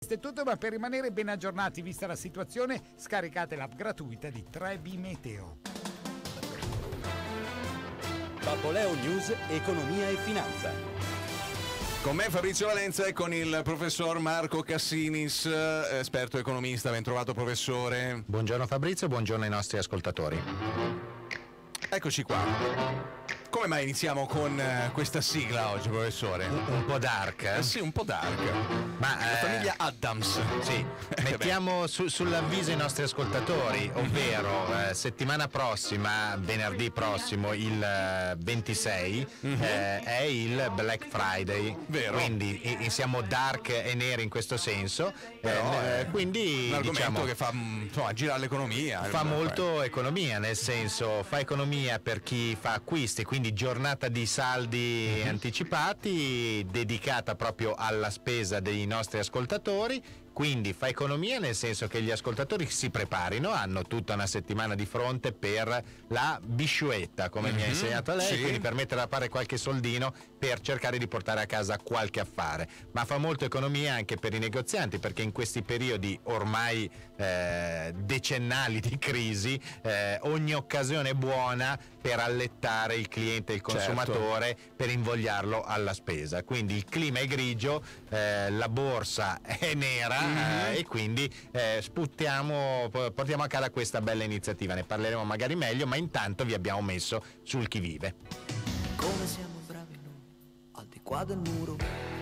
Questo è tutto, ma per rimanere ben aggiornati vista la situazione, scaricate l'app gratuita di Trebi Meteo. Babboleo News, economia e finanza. Con me Fabrizio Valenza e con il professor Marco Cassinis, esperto economista. Ben trovato, professore. Buongiorno Fabrizio, buongiorno ai nostri ascoltatori. Eccoci qua. Come mai iniziamo con questa sigla oggi, professore? Un po' dark? Sì, un po' dark. Ma la famiglia Addams. Sì, mettiamo sull'avviso i nostri ascoltatori, ovvero settimana prossima, venerdì prossimo, il 26, è il Black Friday. Vero. Quindi siamo dark e neri in questo senso. Quindi un argomento, diciamo, che fa girare l'economia. Fa molto economia, nel senso fa economia per chi fa acquisti, quindi giornata di saldi anticipati dedicata proprio alla spesa dei nostri ascoltatori. Quindi fa economia nel senso che gli ascoltatori si preparino, hanno tutta una settimana di fronte per la bisciuetta, come mi ha insegnato lei, sì. Quindi per mettere a fare qualche soldino per cercare di portare a casa qualche affare. Ma fa molto economia anche per i negozianti, perché in questi periodi ormai decennali di crisi, ogni occasione è buona per allettare il cliente, il consumatore, per invogliarlo alla spesa. Quindi il clima è grigio, la borsa è nera, e quindi portiamo a casa questa bella iniziativa. Ne parleremo magari meglio, ma intanto vi abbiamo messo sul chi vive. Come siamo bravi noi, al di qua del muro.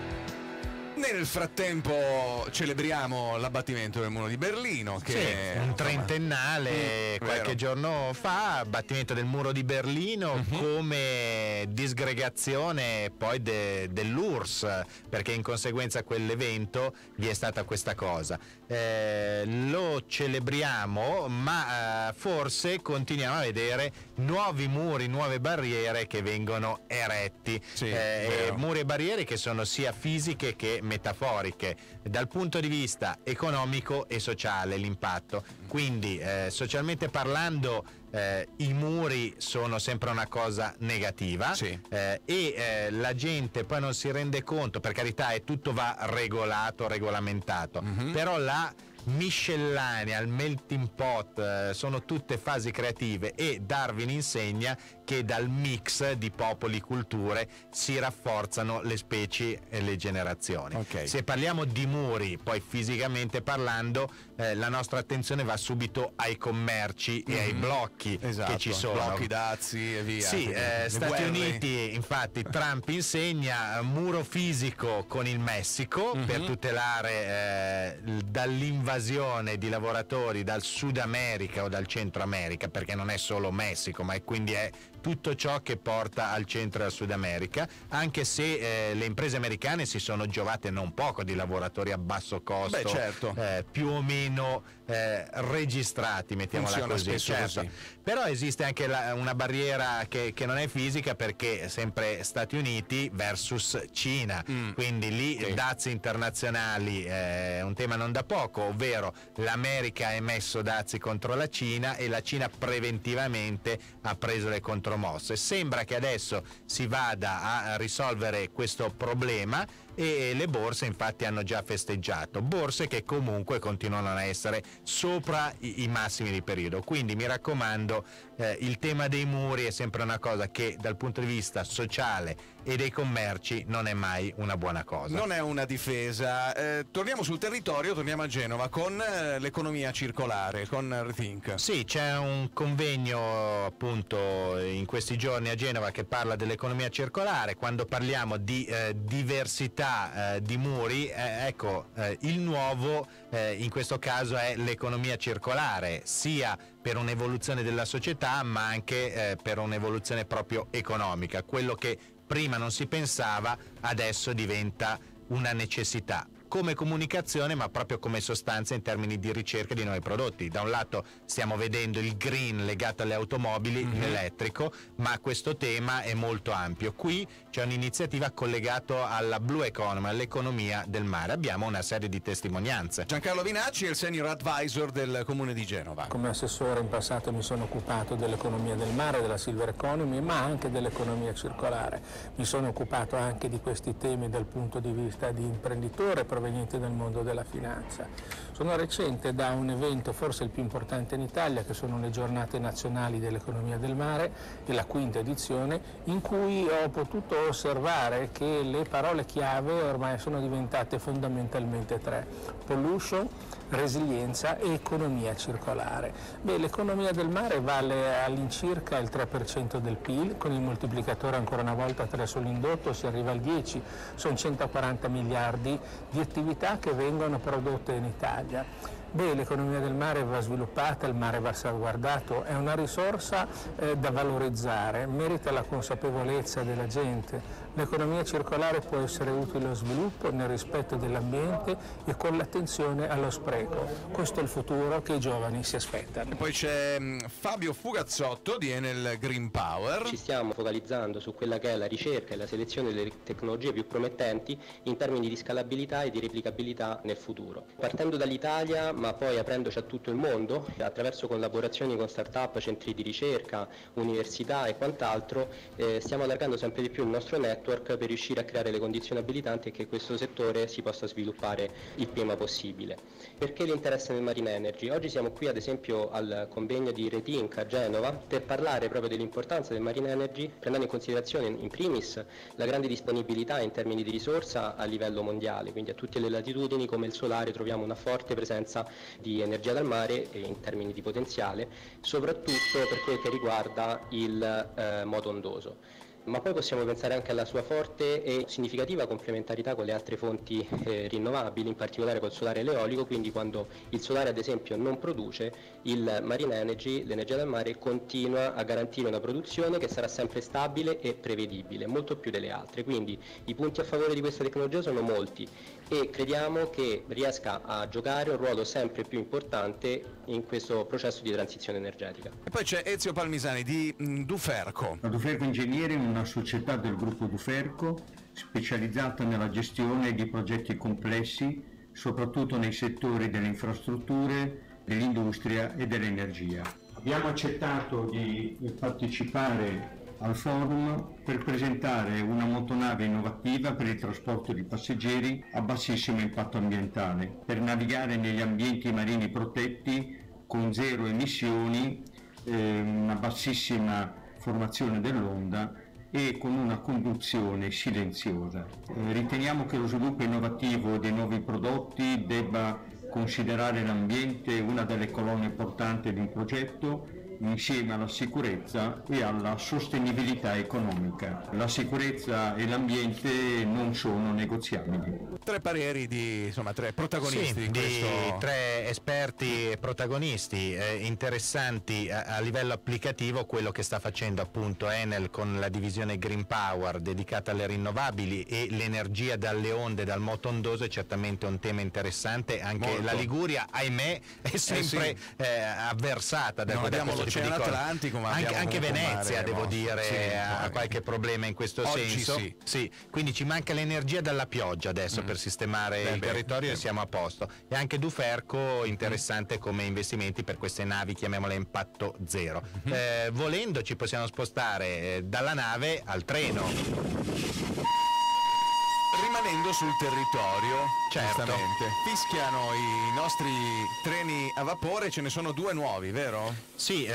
Nel frattempo celebriamo l'abbattimento del muro di Berlino, che sì, un trentennale qualche vero. giorno fa, abbattimento del muro di Berlino come disgregazione poi dell'URSS, perché in conseguenza a quell'evento vi è stata questa cosa. Lo celebriamo, ma forse continuiamo a vedere nuovi muri, nuove barriere che vengono eretti, sì, muri e barriere che sono sia fisiche che metaforiche dal punto di vista economico e sociale, l'impatto. Quindi socialmente parlando i muri sono sempre una cosa negativa, sì. La gente poi non si rende conto, per carità, tutto va regolato, regolamentato, però la miscellanea, il melting pot, sono tutte fasi creative, e Darwin insegna che dal mix di popoli, culture si rafforzano le specie e le generazioni. Okay. Se parliamo di muri, poi fisicamente parlando, la nostra attenzione va subito ai commerci e ai blocchi, esatto, che ci sono. Blocchi, dazi e via. Sì, Stati guerre. Uniti, infatti Trump insegna muro fisico con il Messico per tutelare dall'invasione di lavoratori dal Sud America o dal Centro America, perché non è solo Messico, ma quindi è tutto ciò che porta al Centro e al Sud America, anche se le imprese americane si sono giovate non poco di lavoratori a basso costo. Beh, certo. Più o meno registrati, mettiamola Funziona così, spesso certo. così. Però esiste anche una barriera che non è fisica, perché sempre Stati Uniti versus Cina, quindi lì dazi internazionali è un tema non da poco, ovvero l'America ha emesso dazi contro la Cina e la Cina preventivamente ha preso le contromosse. Sembra che adesso si vada a risolvere questo problema, e le borse infatti hanno già festeggiato, borse che comunque continuano a essere sopra i massimi di periodo. Quindi mi raccomando, il tema dei muri è sempre una cosa che dal punto di vista sociale e dei commerci non è mai una buona cosa. Non è una difesa. Torniamo sul territorio, torniamo a Genova con l'economia circolare, con Rethink. Sì, c'è un convegno appunto in questi giorni a Genova che parla dell'economia circolare. Quando parliamo di diversità di muri, il nuovo in questo caso è l'economia circolare, sia per un'evoluzione della società, ma anche per un'evoluzione proprio economica. Quello che prima non si pensava adesso diventa una necessità, come comunicazione, ma proprio come sostanza in termini di ricerca di nuovi prodotti. Da un lato stiamo vedendo il green legato alle automobili, l'elettrico, ma questo tema è molto ampio. Qui c'è un'iniziativa collegata alla Blue Economy, all'economia del mare. Abbiamo una serie di testimonianze. Giancarlo Vinacci è il senior advisor del Comune di Genova. Come assessore in passato mi sono occupato dell'economia del mare, della silver economy, ma anche dell'economia circolare. Mi sono occupato anche di questi temi dal punto di vista di imprenditore, provenienti dal mondo della finanza. Sono recente da un evento, forse il più importante in Italia, che sono le giornate nazionali dell'economia del mare, e la quinta edizione, in cui ho potuto osservare che le parole chiave ormai sono diventate fondamentalmente tre: pollution, resilienza e economia circolare. L'economia del mare vale all'incirca il 3% del PIL, con il moltiplicatore ancora una volta 3 sull'indotto si arriva al 10, sono 140 miliardi di attività che vengono prodotte in Italia. L'economia del mare va sviluppata, il mare va salvaguardato, è una risorsa da valorizzare, merita la consapevolezza della gente. L'economia circolare può essere utile allo sviluppo nel rispetto dell'ambiente e con l'attenzione allo spreco. Questo è il futuro che i giovani si aspettano. E poi c'è Fabio Fugazzotto di Enel Green Power. Ci stiamo focalizzando su quella che è la ricerca e la selezione delle tecnologie più promettenti in termini di scalabilità e di replicabilità nel futuro. Partendo dall'Italia, ma poi aprendoci a tutto il mondo, attraverso collaborazioni con start-up, centri di ricerca, università e quant'altro, stiamo allargando sempre di più il nostro network per riuscire a creare le condizioni abilitanti e che questo settore si possa sviluppare il prima possibile. Perché l'interesse nel Marine Energy? Oggi siamo qui ad esempio al convegno di Retinc a Genova per parlare proprio dell'importanza del Marine Energy, prendendo in considerazione in primis la grande disponibilità in termini di risorsa a livello mondiale, quindi a tutte le latitudini come il solare troviamo una forte presenza di energia dal mare in termini di potenziale, soprattutto per quel che riguarda il moto ondoso. Ma poi possiamo pensare anche alla sua forte e significativa complementarità con le altre fonti rinnovabili, in particolare col solare e l'eolico, quindi quando il solare ad esempio non produce, il Marine Energy, l'energia del mare, continua a garantire una produzione che sarà sempre stabile e prevedibile, molto più delle altre. Quindi i punti a favore di questa tecnologia sono molti e crediamo che riesca a giocare un ruolo sempre più importante in questo processo di transizione energetica. E poi c'è Ezio Palmisani di Duferco. La Duferco Ingegneri è una società del gruppo Duferco specializzata nella gestione di progetti complessi, soprattutto nei settori delle infrastrutture, dell'industria e dell'energia. Abbiamo accettato di partecipare al forum per presentare una motonave innovativa per il trasporto di passeggeri a bassissimo impatto ambientale, per navigare negli ambienti marini protetti con zero emissioni, una bassissima formazione dell'onda e con una conduzione silenziosa. Riteniamo che lo sviluppo innovativo dei nuovi prodotti debba considerare l'ambiente una delle colonne portanti di un progetto, insieme alla sicurezza e alla sostenibilità economica. La sicurezza e l'ambiente non sono negoziabili. Tre pareri di, insomma, tre protagonisti di questo... tre esperti e protagonisti interessanti a livello applicativo. Quello che sta facendo appunto Enel con la divisione Green Power dedicata alle rinnovabili e l'energia dalle onde, dal moto ondoso, è certamente un tema interessante. Anche molto. La Liguria, ahimè, è sempre avversata da questo tipo di cose. Atlantico, ma anche Venezia, mare, devo dire, sì, ha qualche problema in questo oggi senso. Sì. Quindi ci manca l'energia dalla pioggia adesso per sistemare il territorio e siamo a posto. E anche Duferco interessante come investimenti per queste navi, chiamiamole impatto zero. Volendo ci possiamo spostare dalla nave al treno. Rimanendo sul territorio, certo, fischiano i nostri treni a vapore, ce ne sono due nuovi, vero? Sì,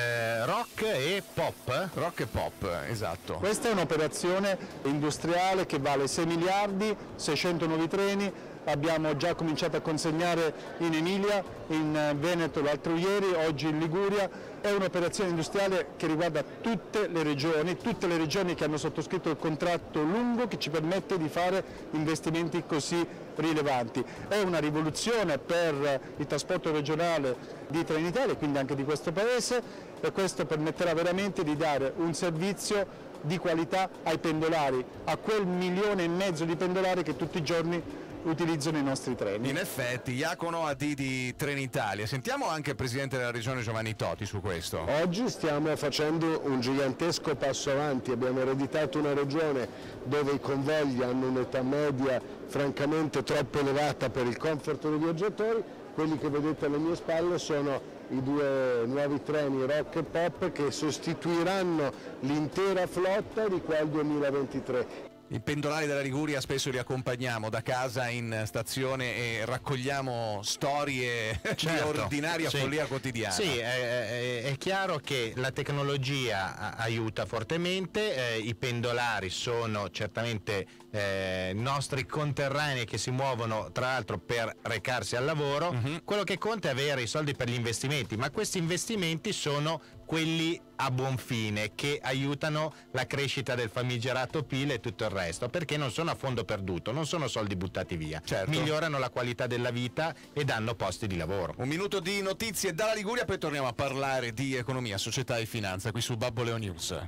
Rock e Pop. Rock e Pop, esatto. Questa è un'operazione industriale che vale 6 miliardi, 600 nuovi treni. Abbiamo già cominciato a consegnare in Emilia, in Veneto l'altro ieri, oggi in Liguria. È un'operazione industriale che riguarda tutte le regioni che hanno sottoscritto il contratto lungo che ci permette di fare investimenti così rilevanti. È una rivoluzione per il trasporto regionale di Trenitalia e quindi anche di questo Paese, e questo permetterà veramente di dare un servizio di qualità ai pendolari, a quel 1,5 milioni di pendolari che tutti i giorni utilizzano i nostri treni. In effetti, Iacono AD di Trenitalia. Sentiamo anche il Presidente della Regione Giovanni Toti su questo. Oggi stiamo facendo un gigantesco passo avanti, abbiamo ereditato una regione dove i convogli hanno un'età media francamente troppo elevata per il comfort dei viaggiatori. Quelli che vedete alle mie spalle sono i due nuovi treni Rock e Pop che sostituiranno l'intera flotta di qua al 2023. I pendolari della Liguria spesso li accompagniamo da casa in stazione e raccogliamo storie di ordinaria follia quotidiana. Sì, è chiaro che la tecnologia aiuta fortemente, i pendolari sono certamente nostri conterranei che si muovono tra l'altro per recarsi al lavoro. Quello che conta è avere i soldi per gli investimenti, ma questi investimenti sono quelli a buon fine che aiutano la crescita del famigerato PIL e tutto il resto, perché non sono a fondo perduto, non sono soldi buttati via, migliorano la qualità della vita e danno posti di lavoro. Un minuto di notizie dalla Liguria, poi torniamo a parlare di economia, società e finanza qui su Babboleo News.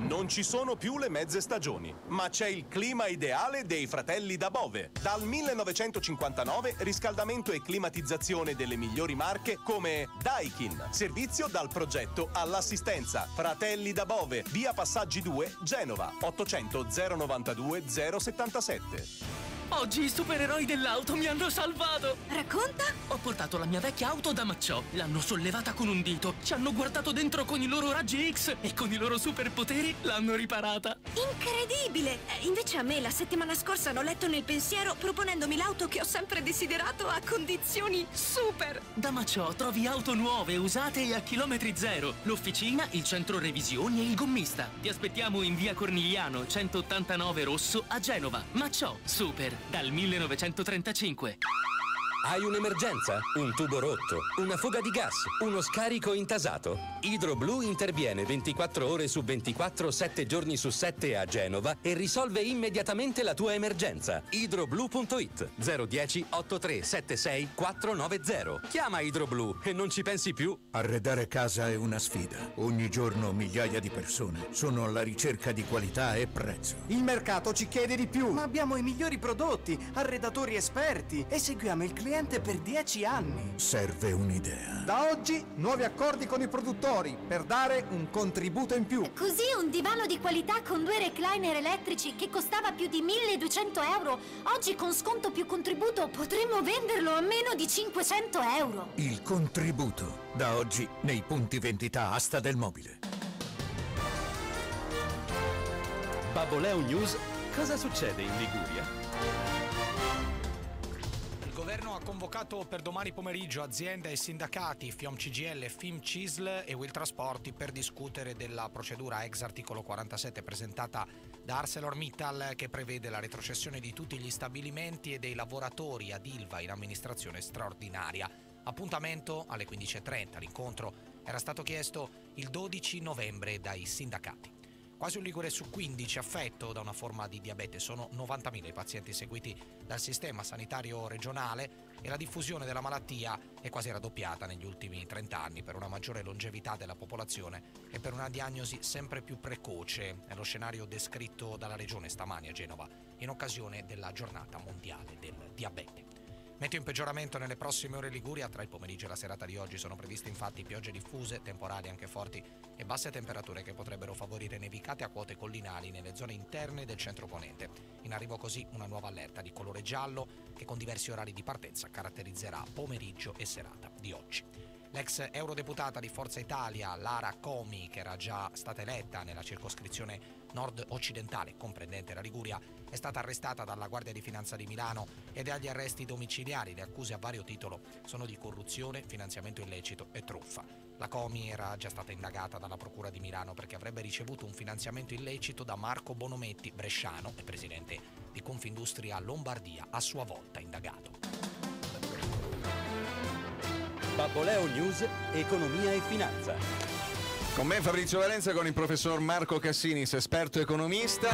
Non ci sono più le mezze stagioni, ma c'è il clima ideale dei fratelli da Bove. Dal 1959 riscaldamento e climatizzazione delle migliori marche come Daikin. Servizio dal progetto all'assistenza. Fratelli da Bove, via Passaggi 2, Genova, 800 092 077. Oggi i supereroi dell'auto mi hanno salvato! Racconta? Ho portato la mia vecchia auto da Macciò, l'hanno sollevata con un dito, ci hanno guardato dentro con i loro raggi X e con i loro superpoteri l'hanno riparata. Incredibile! Invece a me la settimana scorsa hanno letto nel pensiero proponendomi l'auto che ho sempre desiderato a condizioni super! Da Macciò trovi auto nuove, usate e a chilometri zero. L'officina, il centro revisioni e il gommista. Ti aspettiamo in via Cornigliano 189 Rosso a Genova. Macciò, super! Dal 1935. Hai un'emergenza? Un tubo rotto? Una fuga di gas? Uno scarico intasato? Hydro-Blu interviene 24 ore su 24, 7 giorni su 7 a Genova e risolve immediatamente la tua emergenza. Hydroblu.it 010 8376 490. Chiama Hydro-Blu e non ci pensi più. Arredare casa è una sfida. Ogni giorno migliaia di persone sono alla ricerca di qualità e prezzo. Il mercato ci chiede di più. Ma abbiamo i migliori prodotti, arredatori esperti e seguiamo il cliente per 10 anni. Serve un'idea. Da oggi nuovi accordi con i produttori per dare un contributo in più. Così un divano di qualità con 2 recliner elettrici che costava più di 1.200 euro, oggi con sconto più contributo potremmo venderlo a meno di 500 euro. Il contributo. Da oggi nei punti vendita Asta del Mobile. Babboleo News. Cosa succede in Liguria? Il governo ha convocato per domani pomeriggio aziende e sindacati FIOM CGIL, FIM CISL e Will Trasporti per discutere della procedura ex articolo 47 presentata da ArcelorMittal che prevede la retrocessione di tutti gli stabilimenti e dei lavoratori ad Ilva in amministrazione straordinaria. Appuntamento alle 15.30. L'incontro era stato chiesto il 12 novembre dai sindacati. Quasi un ligure su 15 affetto da una forma di diabete, sono 90.000 i pazienti seguiti dal sistema sanitario regionale e la diffusione della malattia è quasi raddoppiata negli ultimi 30 anni per una maggiore longevità della popolazione e per una diagnosi sempre più precoce. È lo scenario descritto dalla regione stamani a Genova in occasione della giornata mondiale del diabete. Meteo in peggioramento nelle prossime ore in Liguria. Tra il pomeriggio e la serata di oggi sono previste infatti piogge diffuse, temporali anche forti e basse temperature che potrebbero favorire nevicate a quote collinari nelle zone interne del centro-ponente. In arrivo così una nuova allerta di colore giallo che con diversi orari di partenza caratterizzerà pomeriggio e serata di oggi. L'ex eurodeputata di Forza Italia, Lara Comi, che era già stata eletta nella circoscrizione nord-occidentale comprendente la Liguria, è stata arrestata dalla Guardia di Finanza di Milano ed è agli arresti domiciliari. Le accuse a vario titolo sono di corruzione, finanziamento illecito e truffa. La Comi era già stata indagata dalla Procura di Milano perché avrebbe ricevuto un finanziamento illecito da Marco Bonometti, bresciano e presidente di Confindustria Lombardia, a sua volta indagato. Babboleo News, economia e finanza. Con me Fabrizio Valenza, con il professor Marco Cassinis, esperto economista.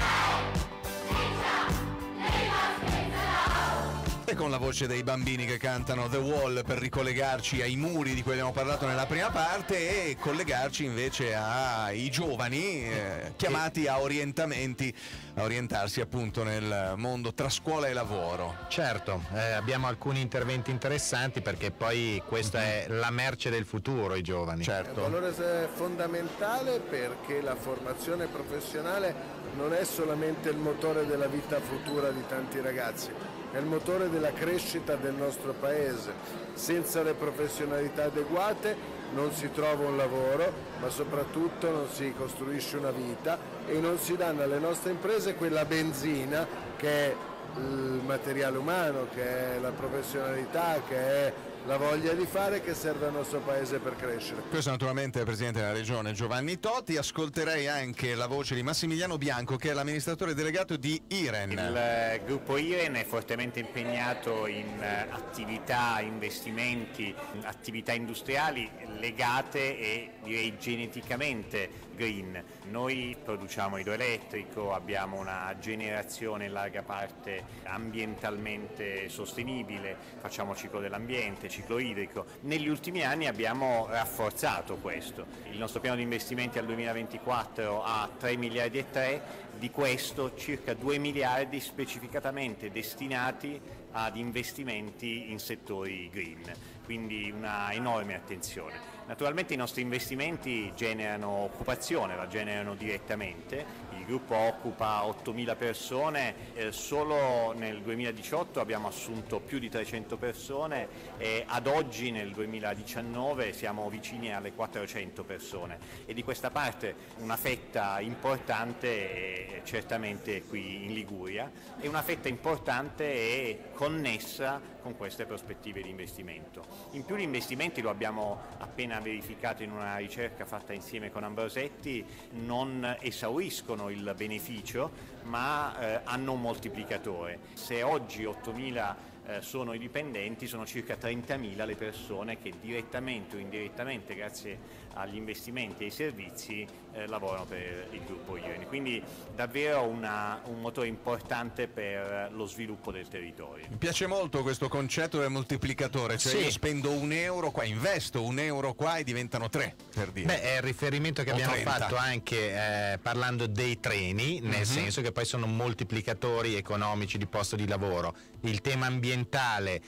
E con la voce dei bambini che cantano The Wall per ricollegarci ai muri di cui abbiamo parlato nella prima parte e collegarci invece ai giovani chiamati a orientarsi appunto nel mondo tra scuola e lavoro. Certo, abbiamo alcuni interventi interessanti perché poi questa è la merce del futuro, i giovani. Certo. È un valore fondamentale perché la formazione professionale non è solamente il motore della vita futura di tanti ragazzi, è il motore della crescita del nostro paese. Senza le professionalità adeguate non si trova un lavoro, ma soprattutto non si costruisce una vita e non si danno alle nostre imprese quella benzina che è il materiale umano, che è la professionalità, che è la voglia di fare, che serve al nostro paese per crescere. Questo naturalmente è il Presidente della Regione Giovanni Toti. Ascolterei anche la voce di Massimiliano Bianco, che è l'amministratore delegato di Iren. Il gruppo Iren è fortemente impegnato in attività, investimenti, attività industriali legate e direi geneticamente green. Noi produciamo idroelettrico, abbiamo una generazione in larga parte ambientalmente sostenibile, facciamo ciclo dell'ambiente, ciclo idrico. Negli ultimi anni abbiamo rafforzato questo. Il nostro piano di investimenti al 2024 ha 3 miliardi e 3, di questo circa 2 miliardi specificatamente destinati ad investimenti in settori green, quindi una enorme attenzione. Naturalmente i nostri investimenti generano occupazione, la generano direttamente. Il gruppo occupa 8.000 persone, solo nel 2018 abbiamo assunto più di 300 persone e ad oggi nel 2019 siamo vicini alle 400 persone e di questa parte una fetta importante è certamente qui in Liguria e una fetta importante è connessa con queste prospettive di investimento. In più gli investimenti, lo abbiamo appena verificato in una ricerca fatta insieme con Ambrosetti, non esauriscono il beneficio ma hanno un moltiplicatore. Se oggi 8.000 sono i dipendenti, sono circa 30.000 le persone che direttamente o indirettamente, grazie agli investimenti e ai servizi, lavorano per il gruppo Iren. Quindi davvero un motore importante per lo sviluppo del territorio. Mi piace molto questo concetto del moltiplicatore, cioè sì, io spendo €1 qua, investo €1 qua e diventano 3, per dire. Beh, è il riferimento che abbiamo 30. fatto anche parlando dei treni, nel senso che poi sono moltiplicatori economici di posto di lavoro. Il tema ambientale,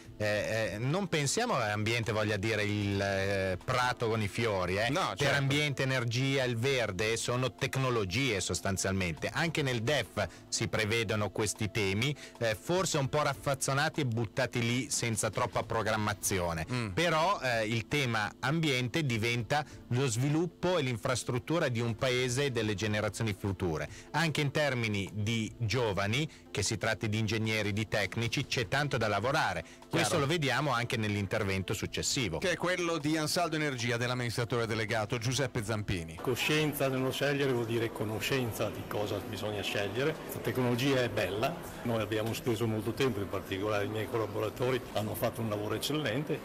non pensiamo all'ambiente voglia dire il prato con i fiori, No, per certo. ambiente, energia, il verde sono tecnologie sostanzialmente. Anche nel DEF si prevedono questi temi, forse un po' raffazzonati e buttati lì senza troppa programmazione, però il tema ambiente diventa lo sviluppo e l'infrastruttura di un paese e delle generazioni future. Anche in termini di giovani, che si tratti di ingegneri, di tecnici, c'è tanto da lavorare. Questo lo vediamo anche nell'intervento successivo, che è quello di Ansaldo Energia dell'amministratore delegato Giuseppe Zampini. Coscienza nello scegliere vuol dire conoscenza di cosa bisogna scegliere. La tecnologia è bella, noi abbiamo speso molto tempo, in particolare i miei collaboratori hanno fatto un lavoro eccellente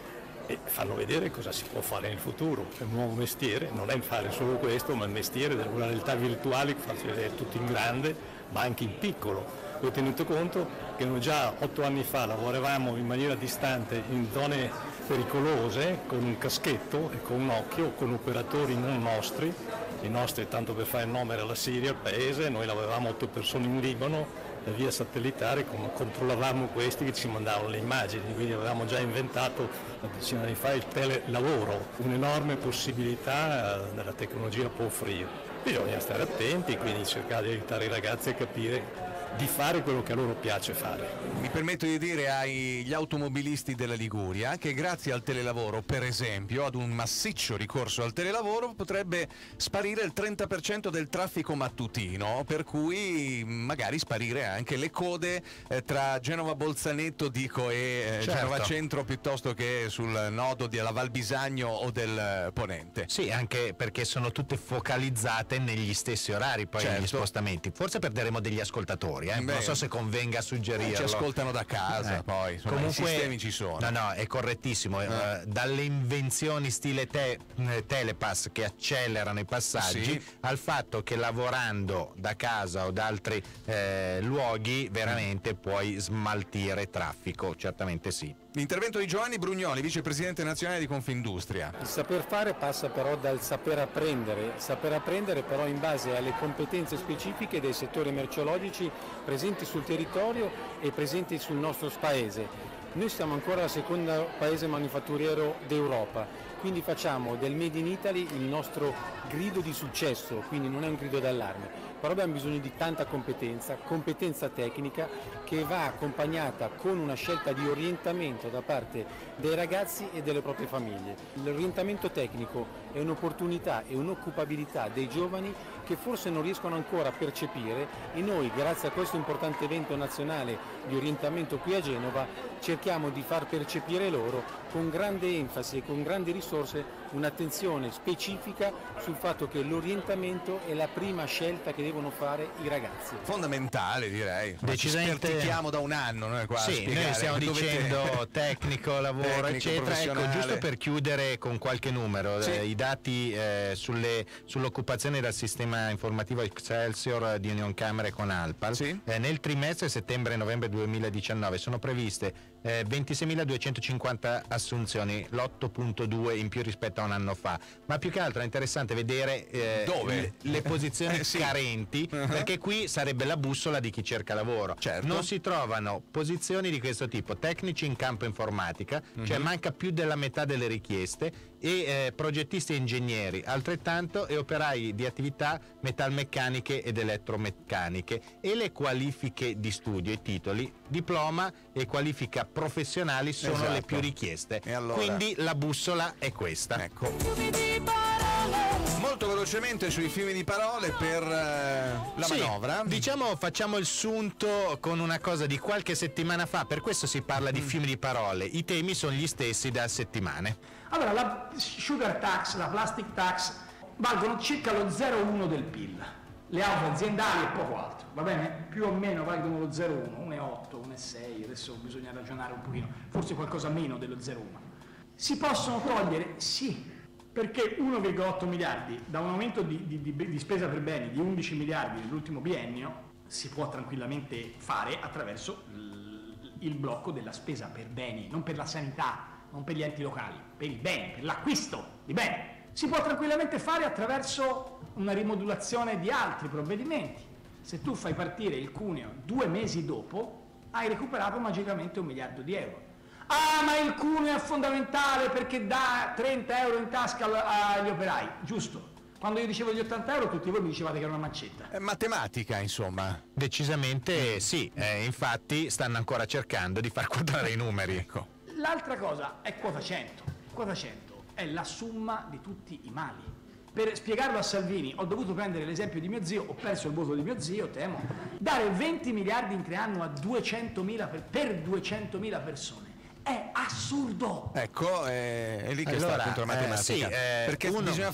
e fanno vedere cosa si può fare nel futuro. È un nuovo mestiere, non è fare solo questo, ma il mestiere della realtà virtuale che farsi vedere tutto in grande, ma anche in piccolo. Ho tenuto conto che noi già 8 anni fa lavoravamo in maniera distante in zone pericolose con un caschetto e con un occhio, con operatori non nostri. I nostri, tanto per fare il nome, era la Siria, il paese, noi lavoravamo 8 persone in Libano, via satellitare, controllavamo questi che ci mandavano le immagini, quindi avevamo già inventato una decina di anni fa il telelavoro, un'enorme possibilità della tecnologia può offrire. Bisogna stare attenti, quindi cercare di aiutare i ragazzi a capire di fare quello che a loro piace fare. Mi permetto di dire agli automobilisti della Liguria che grazie al telelavoro, per esempio, ad un massiccio ricorso al telelavoro, potrebbe sparire il 30% del traffico mattutino, per cui magari sparire anche le code tra Genova Bolzaneto e Genova Centro, piuttosto che sul nodo della Val Bisagno o del Ponente. Sì, anche perché sono tutte focalizzate negli stessi orari poi negli spostamenti. Forse perderemo degli ascoltatori. Non so se convenga suggerirlo. Ci ascoltano da casa, poi insomma, comunque, i sistemi ci sono. No, è correttissimo. Dalle invenzioni stile Telepass che accelerano i passaggi, al fatto che lavorando da casa o da altri luoghi veramente puoi smaltire traffico, certamente sì. L'intervento di Giovanni Brugnoli, vicepresidente nazionale di Confindustria. Il saper fare passa però dal saper apprendere però in base alle competenze specifiche dei settori merceologici presenti sul territorio e presenti sul nostro paese. Noi siamo ancora il secondo paese manifatturiero d'Europa, quindi facciamo del Made in Italy il nostro grido di successo, quindi non è un grido d'allarme. però abbiamo bisogno di tanta competenza tecnica che va accompagnata con una scelta di orientamento da parte dei ragazzi e delle proprie famiglie. L'orientamento tecnico è un'opportunità e un'occupabilità dei giovani che forse non riescono ancora a percepire, e noi, grazie a questo importante evento nazionale di orientamento qui a Genova, cerchiamo di far percepire loro con grande enfasi e con grandi risorse un'attenzione specifica sul fatto che l'orientamento è la prima scelta che devono fare i ragazzi. Fondamentale, direi. Decisamente. Ci spertichiamo da un anno noi qua. Sì, noi stiamo dicendo tecnico, lavoro, eccetera. Ecco, giusto per chiudere con qualche numero, Sì. I dati sull'occupazione dal sistema informativo Excelsior di Unioncamere con Alpal. Nel trimestre settembre-novembre 2019 sono previste 26.250 assunzioni, l'8.2 in più rispetto a un anno fa, ma più che altro è interessante vedere dove le posizioni carenti, perché qui sarebbe la bussola di chi cerca lavoro. Non si trovano posizioni di questo tipo: tecnici in campo informatica, cioè manca più della metà delle richieste, e progettisti e ingegneri altrettanto, e operai di attività metalmeccaniche ed elettromeccaniche. E le qualifiche di studio, i titoli, diploma e qualifica professionali sono le più richieste. E allora? Quindi la bussola è questa. Ecco. Molto velocemente sui fiumi di parole per la manovra. Diciamo, facciamo il sunto con una cosa di qualche settimana fa, per questo si parla di fiumi di parole. I temi sono gli stessi da settimane. Allora, la sugar tax, la plastic tax valgono circa lo 0,1 del PIL. Le auto aziendali e poco altro, va bene? Più o meno valgono lo 0,1, 1,8, 1,6, adesso bisogna ragionare un pochino, forse qualcosa meno dello 0,1. Si possono togliere? Sì, perché 1,8 miliardi da un aumento di spesa per beni di 11 miliardi nell'ultimo biennio si può tranquillamente fare attraverso il blocco della spesa per beni, non per la sanità, non per gli enti locali, per i beni, per l'acquisto di beni. Si può tranquillamente fare attraverso una rimodulazione di altri provvedimenti. Se tu fai partire il cuneo 2 mesi dopo, hai recuperato magicamente 1 miliardo di euro. Ah, ma il cuneo è fondamentale perché dà 30 euro in tasca agli operai, giusto? Quando io dicevo gli 80 euro tutti voi mi dicevate che era una mancetta. Matematica, insomma. Decisamente sì, infatti stanno ancora cercando di far quadrare i numeri. Ecco. L'altra cosa è quota 100. Quota 100 è la somma di tutti i mali. Per spiegarlo a Salvini ho dovuto prendere l'esempio di mio zio, ho perso il voto di mio zio, temo. Dare 20 miliardi in 3 anni a 200.000 per 200.000 persone è assurdo. Ecco, è lì che sta appunto la matematica. Perché bisogna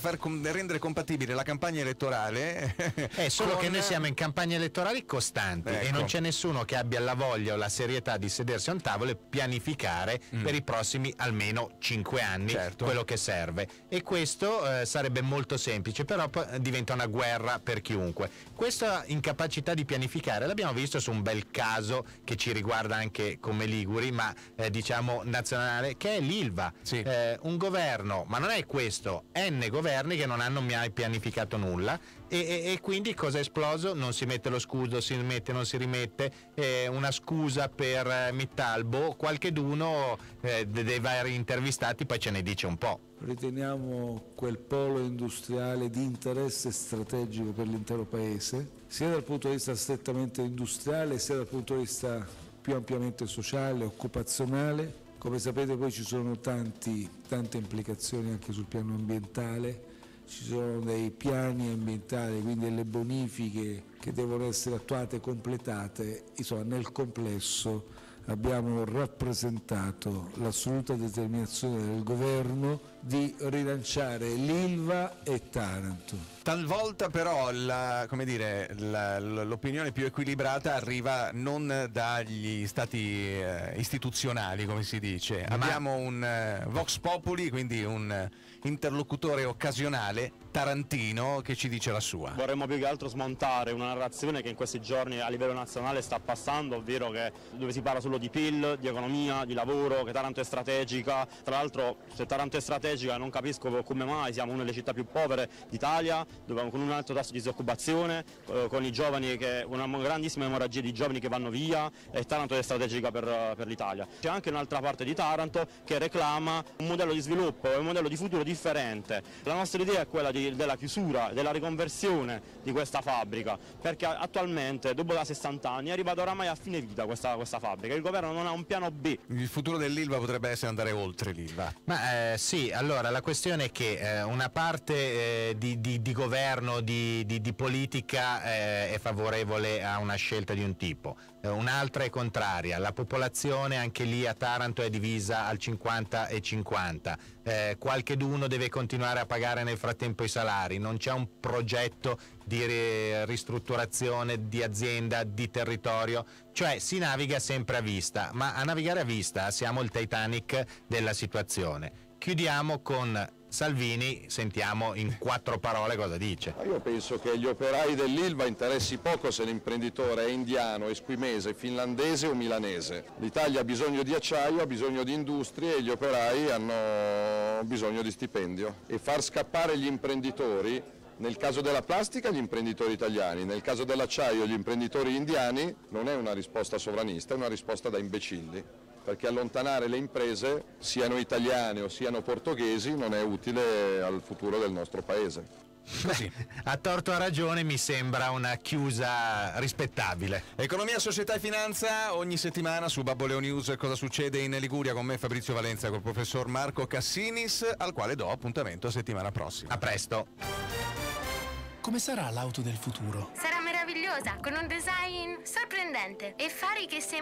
rendere compatibile la campagna elettorale. È solo che noi siamo in campagna elettorali costanti, e non c'è nessuno che abbia la voglia o la serietà di sedersi a un tavolo e pianificare per i prossimi almeno 5 anni quello che serve. E questo sarebbe molto semplice, però diventa una guerra per chiunque. Questa incapacità di pianificare l'abbiamo visto su un bel caso che ci riguarda anche come liguri, ma diciamo nazionale, che è l'Ilva. Un governo, ma non è questo, N governi che non hanno mai pianificato nulla, e quindi cosa è esploso? Non si mette lo scudo, si rimette, non si rimette, una scusa per Mittalbo, qualcheduno dei vari intervistati poi ce ne dice un po'. Riteniamo quel polo industriale di interesse strategico per l'intero paese, sia dal punto di vista strettamente industriale, sia dal punto di vista più ampiamente sociale, occupazionale. Come sapete poi ci sono tante implicazioni anche sul piano ambientale, ci sono dei piani ambientali, quindi delle bonifiche che devono essere attuate e completate. Insomma, nel complesso abbiamo rappresentato l'assoluta determinazione del governo di rilanciare l'Ilva e Taranto. Talvolta però l'opinione più equilibrata arriva non dagli stati istituzionali, come si dice. Abbiamo un Vox Populi, quindi un interlocutore occasionale tarantino che ci dice la sua. Vorremmo più che altro smontare una narrazione che in questi giorni a livello nazionale sta passando, ovvero dove si parla solo di PIL, di economia, di lavoro, che Taranto è strategica. Tra l'altro, se Taranto è strategica strategica. Non capisco come mai siamo una delle città più povere d'Italia, dove con un alto tasso di disoccupazione, con i giovani, una grandissima emorragia di giovani che vanno via, e Taranto è strategica per l'Italia. C'è anche un'altra parte di Taranto che reclama un modello di sviluppo e un modello di futuro differente. La nostra idea è quella della chiusura, della riconversione di questa fabbrica, perché attualmente, dopo da 60 anni, è arrivata oramai a fine vita questa fabbrica. Il governo non ha un piano B. Il futuro dell'Ilva potrebbe essere andare oltre l'Ilva. Ma sì, allora la questione è che una parte di governo, di politica è favorevole a una scelta di un tipo, un'altra è contraria. La popolazione anche lì a Taranto è divisa al 50 e 50. Qualcheduno deve continuare a pagare nel frattempo i salari, non c'è un progetto di ristrutturazione di azienda, di territorio, cioè si naviga sempre a vista, ma a navigare a vista siamo il Titanic della situazione. Chiudiamo con Salvini, sentiamo in 4 parole cosa dice. Io penso che gli operai dell'Ilva interessi poco se l'imprenditore è indiano, esquimese, finlandese o milanese. L'Italia ha bisogno di acciaio, ha bisogno di industrie e gli operai hanno bisogno di stipendio. E far scappare gli imprenditori, nel caso della plastica gli imprenditori italiani, nel caso dell'acciaio gli imprenditori indiani, non è una risposta sovranista, è una risposta da imbecilli. Perché allontanare le imprese, siano italiane o siano portoghesi, non è utile al futuro del nostro paese. Così. A torto o a ragione mi sembra una chiusa rispettabile. Economia, società e finanza, ogni settimana su Babboleo News. Cosa succede in Liguria, con me Fabrizio Valenza, col professor Marco Cassinis, al quale do appuntamento settimana prossima. A presto. Come sarà l'auto del futuro? Sarà meravigliosa, con un design sorprendente e fari che sembrano